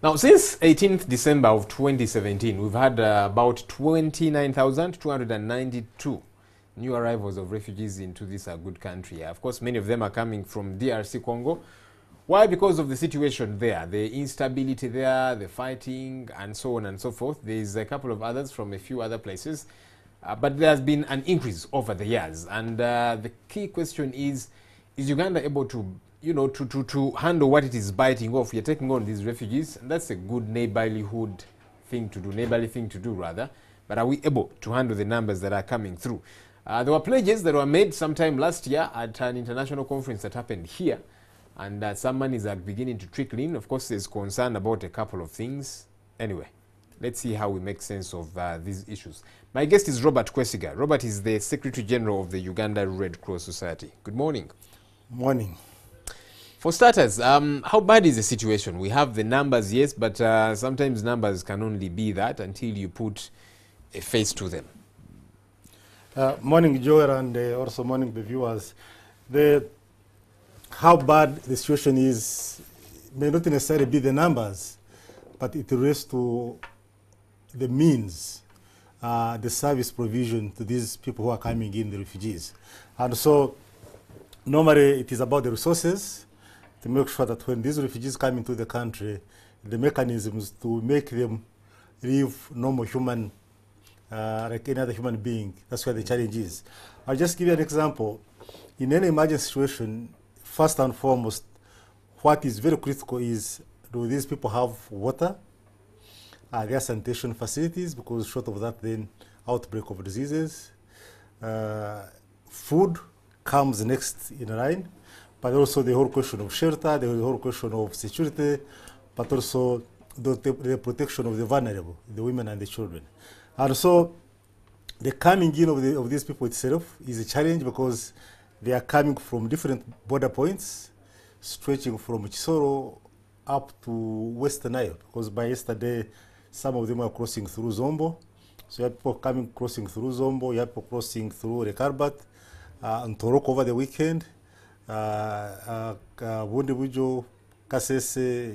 Now, since 18th December of 2017, we've had about 29,292 new arrivals of refugees into this good country. Of course, many of them are coming from DRC Congo. Why? Because of the situation there, the instability there, the fighting, and so on and so forth. There's a couple of others from a few other places. But there's been an increase over the years. And the key question is Uganda able to to handle what it is biting off? You're taking on these refugees, and that's a good neighborly thing to do rather. But are we able to handle the numbers that are coming through? There were pledges that were made sometime last year at an international conference that happened here, and some monies are beginning to trickle in. Of course, there's concern about a couple of things. Anyway, let's see how we make sense of these issues. My guest is Robert Kwesiga. Robert is the Secretary General of the Uganda Red Cross Society. Good morning. Morning. For starters, how bad is the situation? We have the numbers, yes, but sometimes numbers can only be that until you put a face to them. Morning, Joel, and also morning, the viewers. How bad the situation is may not necessarily be the numbers, but it relates to the means, the service provision to these people who are coming in, the refugees. And so normally it is about the resources to make sure that when these refugees come into the country, the mechanisms to make them live normal human, like any other human being. That's where the challenge is. I'll just give you an example. In any emergency situation, first and foremost, what is very critical is, do these people have water? Are there sanitation facilities? Because short of that, then outbreak of diseases. Food comes next in line, but also the whole question of shelter, the whole question of security, but also the protection of the vulnerable, the women and the children. And so the coming in of these people itself is a challenge because they are coming from different border points, stretching from Chisoro up to Western Nile, because by yesterday, some of them are crossing through Zombo. So you have people crossing through Zombo, you have people crossing through Rekarbat, and Toroko over the weekend, Bundibujo, Kasese,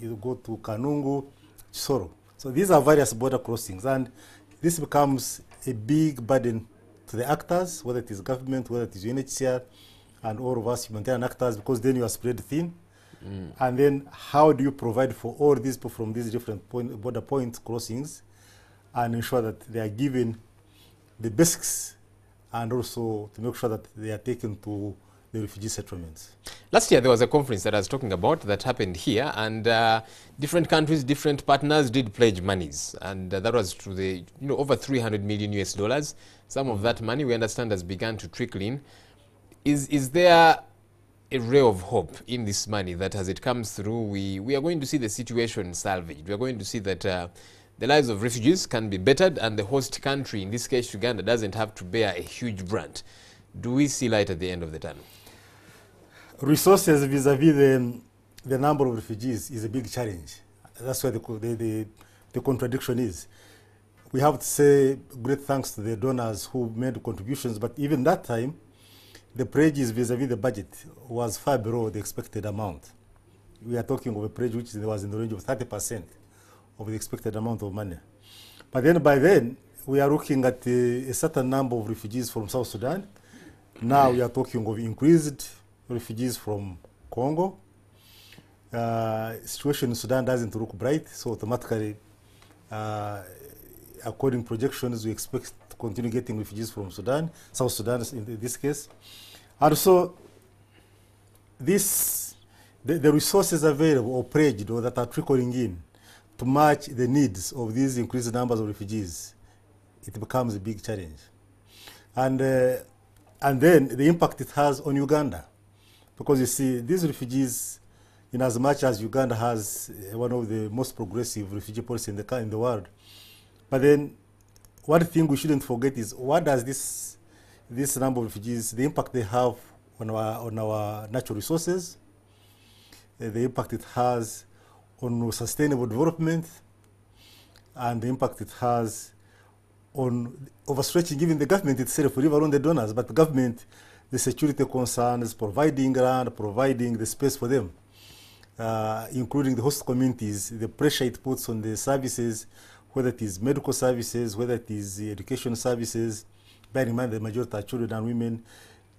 you go to Kanungu, Chisoro. So these are various border crossings, and this becomes a big burden to the actors, whether it is government, whether it is UNHCR, and all of us humanitarian actors, because then you are spread thin. And then how do you provide for all these people from these different border point crossings and ensure that they are given the basics and also to make sure that they are taken to the refugee settlements? Last year there was a conference that I was talking about that happened here, and different countries, different partners did pledge monies, and that was to the over 300 million US dollars. Some of that money we understand has begun to trickle in. Is there a ray of hope in this money that as it comes through, we are going to see the situation salvaged? We are going to see that the lives of refugees can be bettered, and the host country, in this case Uganda, doesn't have to bear a huge brunt. Do we see light at the end of the tunnel? Resources vis-a-vis the number of refugees is a big challenge. That's where the contradiction is. We have to say great thanks to the donors who made contributions, but even that time, the pledges vis-a-vis the budget was far below the expected amount. We are talking of a pledge which was in the range of 30% of the expected amount of money. But then by then, we are looking at a certain number of refugees from South Sudan. Now we are talking of increased refugees from Congo. Situation in Sudan doesn't look bright, so automatically, according to projections, we expect to continue getting refugees from Sudan, South Sudan in this case. And so the resources available or pledged or that are trickling in to match the needs of these increased numbers of refugees, it becomes a big challenge. And then the impact it has on Uganda. Because you see, these refugees, in as much as Uganda has one of the most progressive refugee policies in the world, but then one thing we shouldn't forget is what does this number of refugees, the impact they have on our natural resources, the impact it has on sustainable development, and the impact it has on overstretching even the government itself, leave alone the donors, but the government, the security concerns, providing land, providing the space for them. including the host communities, the pressure it puts on the services, whether it is medical services, whether it is education services, bear in mind the majority are children and women,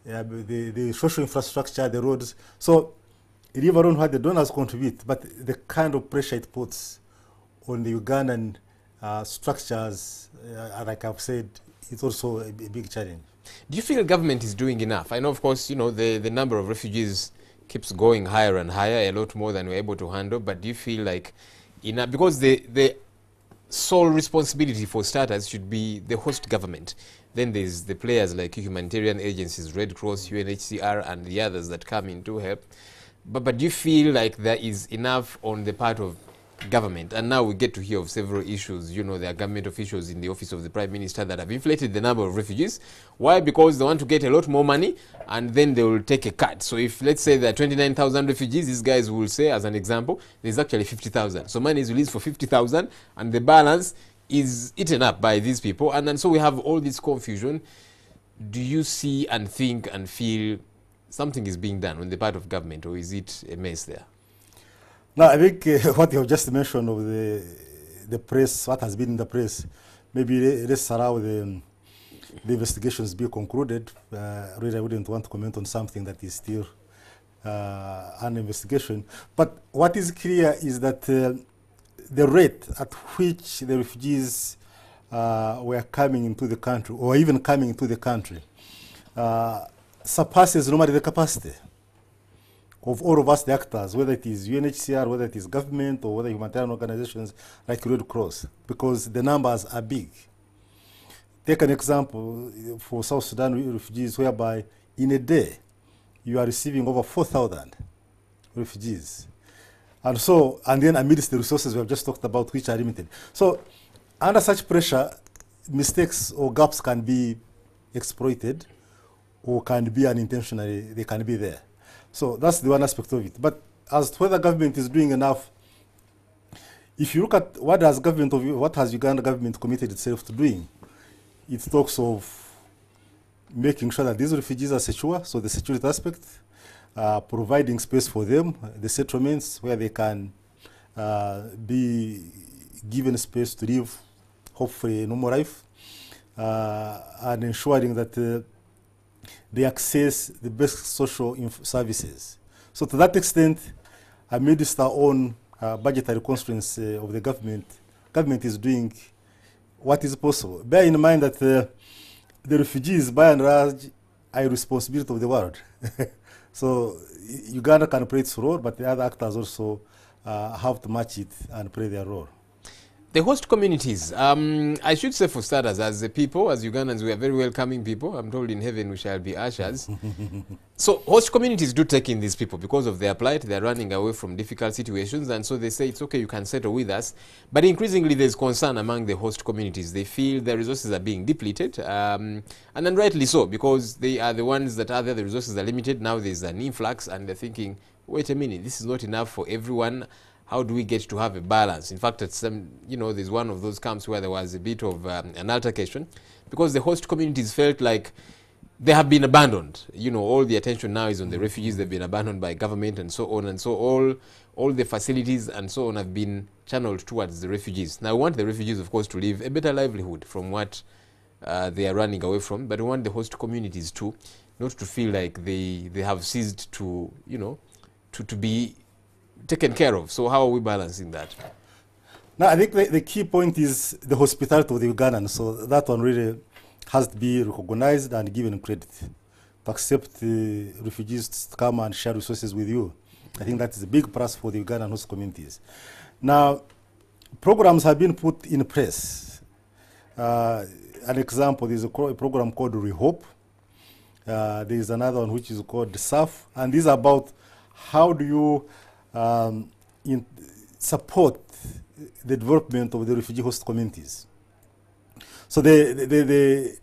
the social infrastructure, the roads. So leave alone what the donors contribute, but the kind of pressure it puts on the Ugandan structures, like I've said, it's also a big challenge. Do you feel the government is doing enough? I know, of course, you know, the number of refugees keeps going higher and higher, a lot more than we're able to handle, but do you feel like enough? Because the sole responsibility for starters should be the host government. Then there's the players like humanitarian agencies, Red Cross, UNHCR, and the others that come in to help. But do you feel like there is enough on the part of government? And now we get to hear of several issues. You know, there are government officials in the office of the Prime Minister that have inflated the number of refugees. Why? Because they want to get a lot more money, and then they will take a cut. So if, let's say, there are 29,000 refugees, these guys will say, as an example, there's actually 50,000. So money is released for 50,000, and the balance is eaten up by these people. And then so we have all this confusion. Do you see and think and feel something is being done on the part of government, or is it a mess there? No, I think what you have just mentioned of the press, what has been in the press, maybe let's allow the investigations be concluded. Really, I wouldn't want to comment on something that is still an investigation. But what is clear is that the rate at which the refugees were coming into the country, or even coming into the country, surpasses normally the capacity of all of us, the actors, whether it is UNHCR, whether it is government, or whether humanitarian organizations like Red Cross, because the numbers are big. Take an example for South Sudan refugees, whereby in a day you are receiving over 4,000 refugees. And so, and then amidst the resources we have just talked about, which are limited. So, under such pressure, mistakes or gaps can be exploited, or can be unintentionally, they can be there. So that's the one aspect of it. But as to whether government is doing enough, if you look at what has Uganda government committed itself to doing, it talks of making sure that these refugees are secure, so the security aspect, providing space for them, the settlements where they can be given space to live, hopefully a normal life, and ensuring that they access the best social services. So to that extent, amidst our own budgetary constraints of the government is doing what is possible. Bear in mind that the refugees, by and large, are a responsibility of the world. So Uganda can play its role, but the other actors also have to match it and play their role. The host communities, I should say for starters, as a people, as Ugandans, we are very welcoming people. I'm told in heaven we shall be ushers. So host communities do take in these people because of their plight. They're running away from difficult situations, and so they say, it's okay, you can settle with us. But increasingly there's concern among the host communities. They feel their resources are being depleted, and then rightly so, because they are the ones that are there, the resources are limited. Now there's an influx, and they're thinking, wait a minute, this is not enough for everyone. How do we get to have a balance? In fact, at some, you know, there's one of those camps where there was a bit of an altercation because the host communities felt like they have been abandoned. You know, all the attention now is on the refugees. They've been abandoned by government and so on. And so all the facilities and so on have been channeled towards the refugees. Now, we want the refugees, of course, to live a better livelihood from what they are running away from. But we want the host communities too, not to feel like they have ceased to, you know, to be taken care of. So how are we balancing that? Now, I think the key point is the hospitality of the Ugandans. So that one really has to be recognized and given credit. To accept the refugees to come and share resources with you, I think that is a big plus for the Ugandan host communities. Now, programs have been put in place. An example, there's a program called Rehope. There is another one which is called SAF, and these are about how do you support the development of the refugee host communities. So the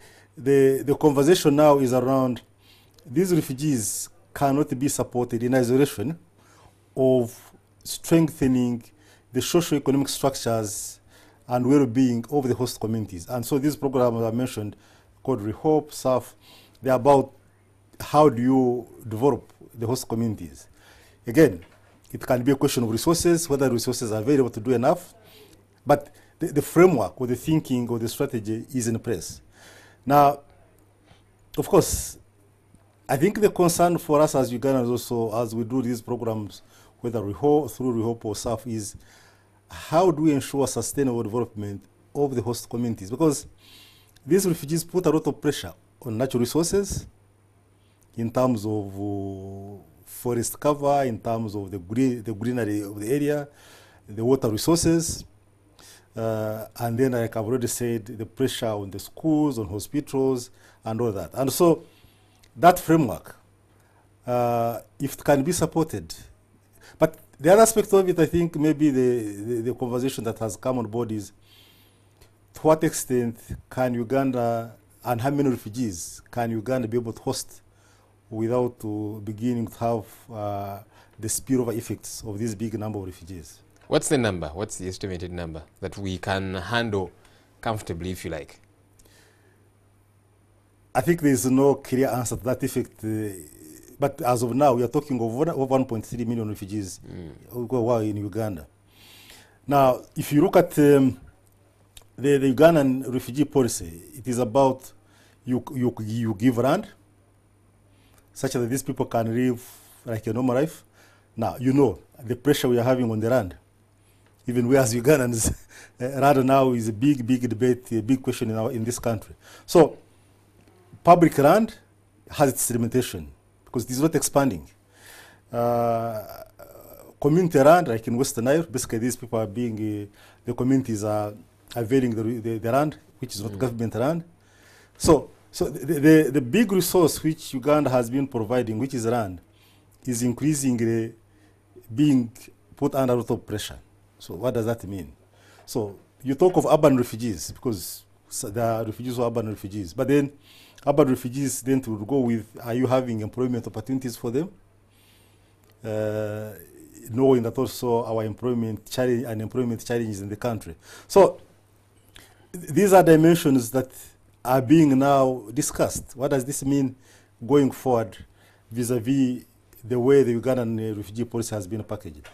conversation now is around these refugees cannot be supported in isolation of strengthening the socio-economic structures and well-being of the host communities. And so these programs I mentioned called Rehope, SAF, they're about how do you develop the host communities. Again, It can be a question of resources, whether resources are available to do enough. But the framework or the thinking or the strategy is in place. Now, of course, I think the concern for us as Ugandans also, as we do these programs, whether through REHOP or SAF, is how do we ensure sustainable development of the host communities? Because these refugees put a lot of pressure on natural resources in terms of forest cover, in terms of the greenery of the area, the water resources, and then, like I've already said, the pressure on the schools, on hospitals, and all that. And so that framework, if it can be supported, but the other aspect of it, I think maybe the conversation that has come on board is to what extent can Uganda, and how many refugees can Uganda be able to host without beginning to have the spillover effects of this big number of refugees? What's the number? What's the estimated number that we can handle comfortably, if you like? I think there is no clear answer to that effect. But as of now, we are talking of over 1.3 million refugees who are in Uganda. Now, if you look at the Ugandan refugee policy, it is about you give land such that these people can live like a normal life. Now, you know the pressure we are having on the land. Even we as Ugandans, land now is a big debate, a big question in this country. So, public land has its limitation because it is not expanding. Community land, like in Western Nile, basically these people are being, the communities are availing the land, which is not government land. So the big resource which Uganda has been providing, which is land, is increasingly being put under a lot of pressure. So what does that mean? So you talk of urban refugees, because there are refugees who are urban refugees, but then urban refugees then to go with, are you having employment opportunities for them? Knowing that also our employment challenge and employment challenges in the country. So these are dimensions that are being now discussed. What does this mean going forward vis-a-vis the way the Ugandan refugee policy has been packaged?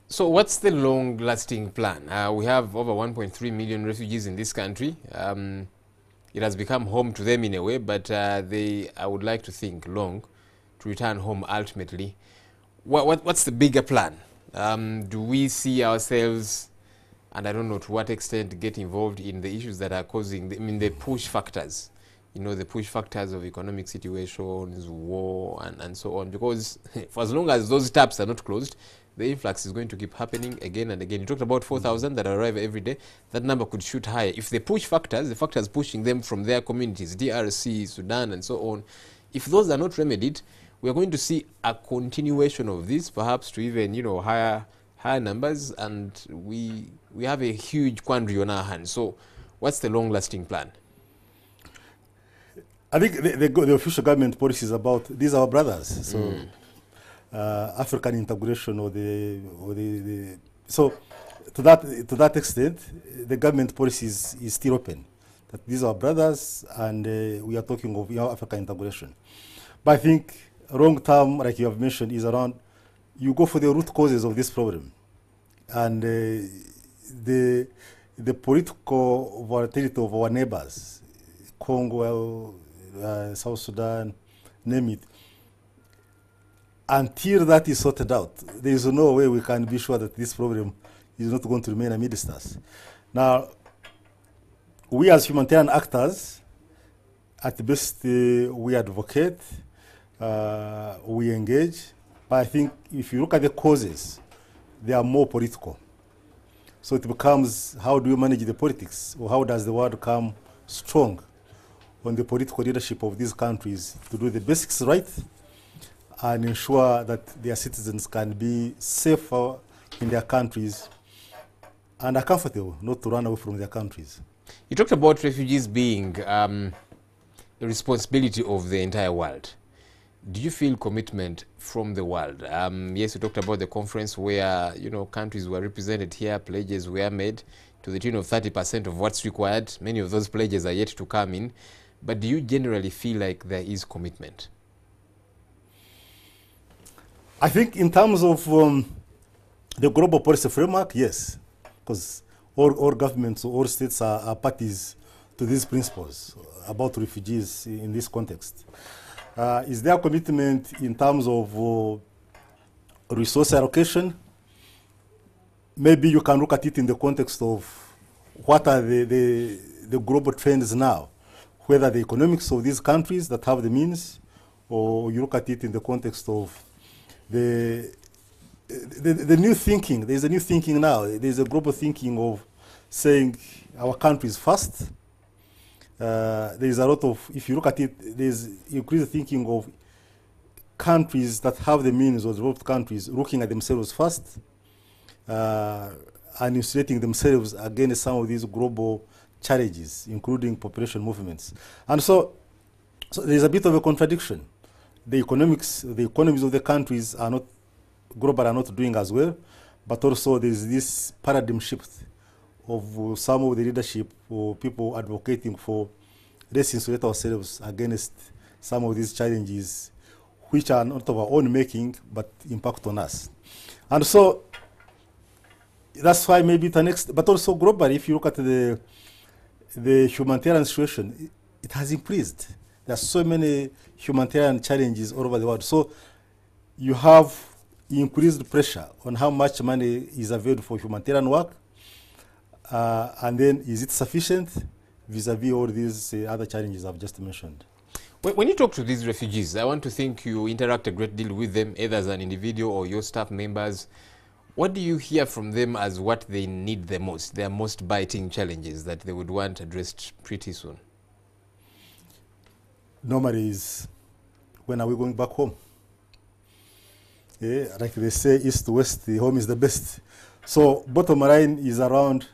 So what's the long-lasting plan? We have over 1.3 million refugees in this country. It has become home to them in a way, but I would like to think long to return home ultimately. What's the bigger plan? Do we see ourselves, and I don't know to what extent, get involved in the issues that are causing, the push factors, the push factors of economic situations, war, and so on, because for as long as those taps are not closed, the influx is going to keep happening again and again. You talked about 4,000 that arrive every day. That number could shoot higher. If they push factors, the factors pushing them from their communities, DRC, Sudan, and so on, if those are not remedied, we are going to see a continuation of this, perhaps to even higher numbers, and we have a huge quandary on our hands. So what's the long-lasting plan? I think the official government policy is about, these are our brothers. So African integration so to that extent, the government policy is still open. That these are brothers, and we are talking of African integration. But I think long term, like you have mentioned, is around you go for the root causes of this problem, and the political volatility of our neighbors, Congo, South Sudan, name it. Until that is sorted out, there is no way we can be sure that this problem is not going to remain amidst us. Now, we as humanitarian actors, at best, we advocate, we engage, but I think if you look at the causes, they are more political. So it becomes, how do you manage the politics, or how does the world come strong on the political leadership of these countries to do the basics right and ensure that their citizens can be safer in their countries and are comfortable not to run away from their countries. You talked about refugees being the responsibility of the entire world. Do you feel commitment from the world? Yes, you talked about the conference where countries were represented here, pledges were made to the tune of 30% of what's required. Many of those pledges are yet to come in. But do you generally feel like there is commitment? I think in terms of the global policy framework, yes, because all governments, all states are parties to these principles about refugees in this context. Is there a commitment in terms of resource allocation? Maybe you can look at it in the context of what are the global trends now, whether the economics of these countries that have the means, or you look at it in the context of the new thinking. There's a new thinking now. There's a global thinking of saying our country is first. There's a lot of, if you look at it, there's increased thinking of countries that have the means, or developed countries, looking at themselves first and insulating themselves against some of these global challenges, including population movements. And so there's a bit of a contradiction. The economics, the economies of the countries are not, global are not doing as well, but also there's this paradigm shift of some of the leadership or people advocating for let's insulate ourselves against some of these challenges which are not of our own making but impact on us. And so that's why maybe the next, but also globally, if you look at the humanitarian situation, it has increased. There are so many humanitarian challenges all over the world. So you have increased pressure on how much money is available for humanitarian work, and then is it sufficient vis-a-vis all these other challenges I've just mentioned. When you talk to these refugees, I want to think you interact a great deal with them, either as an individual or your staff members. What do you hear from them as what they need the most, their most biting challenges that they would want addressed pretty soon? Normally is, when are we going back home? Yeah, like they say, east to west, the home is the best. So bottom line is around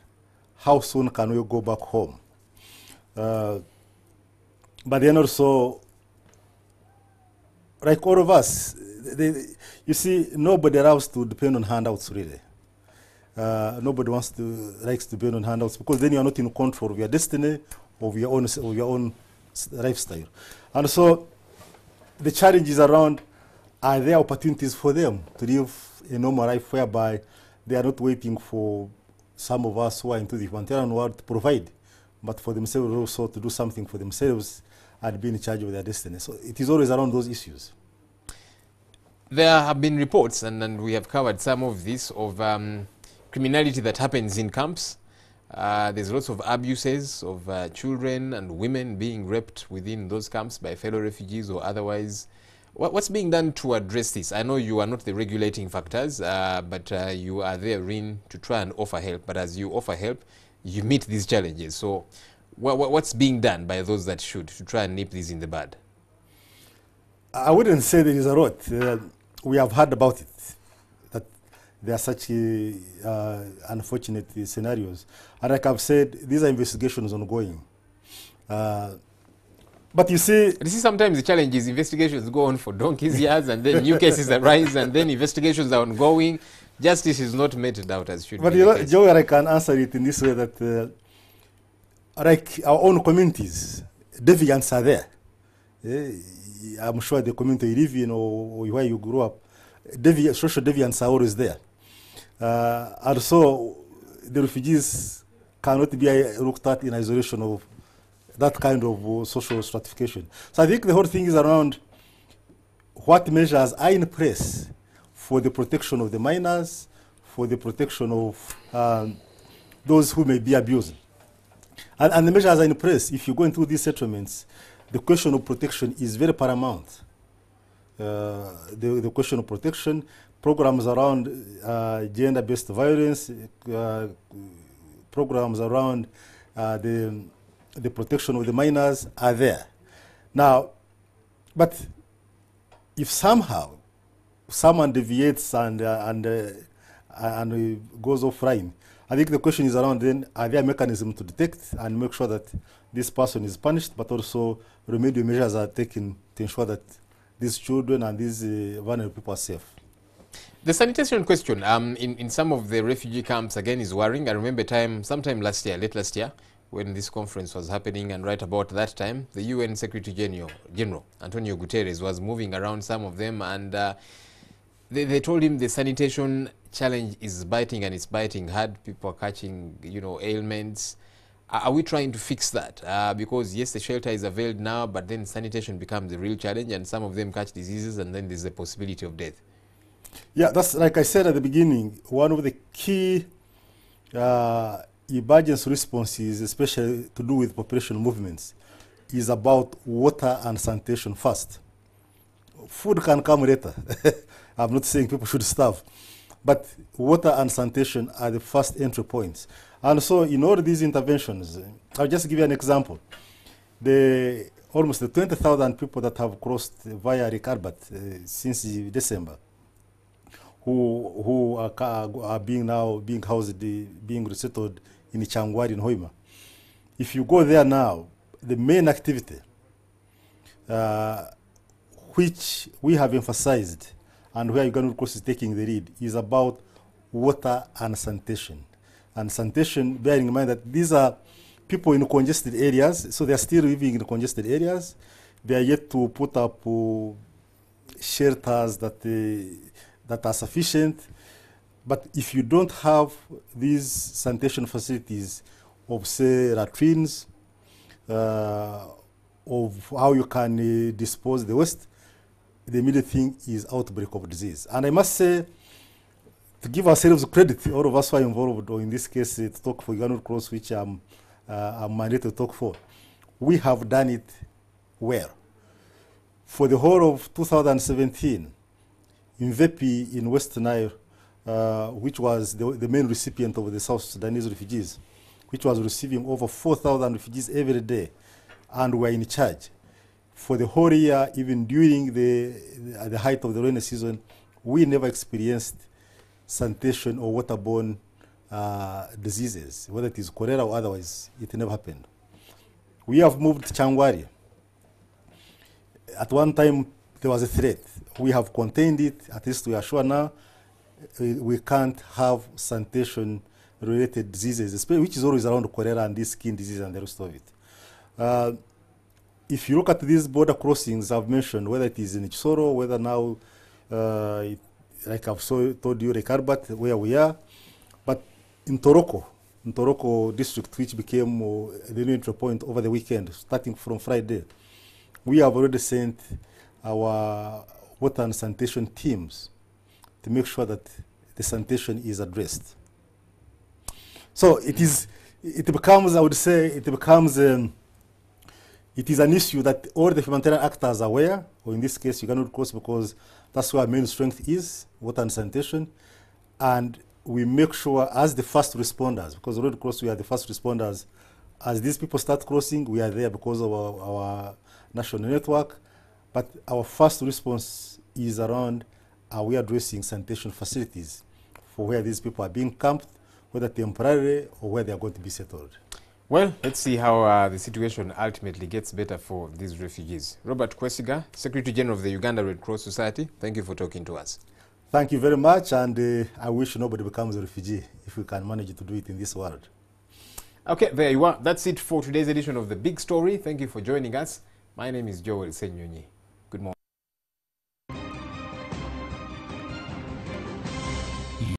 how soon can we go back home? But then also, like all of us, you see, nobody loves to depend on handouts, really. Nobody likes to depend on handouts, because then you are not in control of your destiny, of your own lifestyle. And so the challenges around, are there opportunities for them to live a normal life whereby they are not waiting for some of us who are into the humanitarian world to provide, but for themselves also to do something for themselves and be in charge of their destiny. So it is always around those issues. There have been reports, and we have covered some of this, of criminality that happens in camps. There's lots of abuses of children and women being raped within those camps by fellow refugees or otherwise. What's being done to address this? I know you are not the regulating factors, but you are there to try and offer help. But as you offer help, you meet these challenges. So what's being done by those that should to try and nip these in the bud? I wouldn't say there is a lot. We have heard about it, that there are such unfortunate scenarios. And like I've said, these are investigations ongoing. But you see, sometimes the challenge is investigations go on for donkey's years, and then new cases arise, and then investigations are ongoing. Justice is not meted out as should be. But you know, Joe, I can answer it in this way, that like our own communities, deviants are there. I'm sure the community you live in or where you grew up, social deviants are always there. And so the refugees cannot be looked at in isolation of that kind of social stratification. So I think the whole thing is around what measures are in place for the protection of the minors, for the protection of those who may be abused. And the measures are in place. If you go into these settlements, the question of protection is very paramount. The question of protection, programs around gender-based violence, programs around the protection of the minors are there. Now, but if somehow someone deviates and goes offline, I think the question is around then, are there mechanisms to detect and make sure that this person is punished, but also remedial measures are taken to ensure that these children and these vulnerable people are safe. The sanitation question in some of the refugee camps again is worrying. I remember sometime last year, late last year, when this conference was happening, and right about that time, the UN Secretary General, Antonio Guterres, was moving around some of them, and They told him the sanitation challenge is biting, and it's biting hard. People are catching, you know, ailments. Are we trying to fix that? Because yes, the shelter is availed now, but then sanitation becomes a real challenge, and some of them catch diseases, and then there's a possibility of death. Yeah, that's like I said at the beginning, one of the key emergency responses, especially to do with population movements, is about water and sanitation first. Food can come later. I'm not saying people should starve, but water and sanitation are the first entry points. And so in all these interventions, I'll just give you an example. Almost the 20,000 people that have crossed via Ricarbert since December, who are being housed, being resettled in Changwari in Hoima. If you go there now, the main activity, which we have emphasized, and where Uganda Red Cross is taking the lead, is about water and sanitation. And sanitation, bearing in mind that these are people in congested areas, so they are still living in congested areas. They are yet to put up shelters that are sufficient. But if you don't have these sanitation facilities of, say, latrines, of how you can dispose the waste, the immediate thing is outbreak of disease. And I must say, to give ourselves credit, all of us who are involved, or in this case, to talk for Uganda Red Cross, which I'm mandated to talk for, we have done it well. For the whole of 2017, in Vepi in West Nile, which was the main recipient of the South Sudanese refugees, which was receiving over 4,000 refugees every day, and were in charge. For the whole year, even during the height of the rainy season, we never experienced sanitation or waterborne diseases, whether it is cholera or otherwise. It never happened. We have moved to Changwari. At one time, there was a threat. We have contained it. At least we are sure now we can't have sanitation-related diseases, which is always around cholera and this skin disease and the rest of it. If you look at these border crossings I've mentioned, whether it is in Chisoro, whether now, like I've told you, Ricarbert, where we are, but in Toroko district, which became the new entry point over the weekend, starting from Friday, we have already sent our water and sanitation teams to make sure that the sanitation is addressed. So it becomes, I would say, it is an issue that all the humanitarian actors are aware, or in this case, Uganda Red Cross, because that's where our main strength is, water and sanitation. And we make sure, as the first responders, because Red Cross, we are the first responders, as these people start crossing, we are there because of our national network. But our first response is around, are we addressing sanitation facilities for where these people are being camped, whether temporarily or where they are going to be settled. Well, let's see how the situation ultimately gets better for these refugees. Robert Kwesiga, Secretary General of the Uganda Red Cross Society, thank you for talking to us. Thank you very much, and I wish nobody becomes a refugee if we can manage to do it in this world. Okay, there you are. That's it for today's edition of The Big Story. Thank you for joining us. My name is Joel Senyonyi.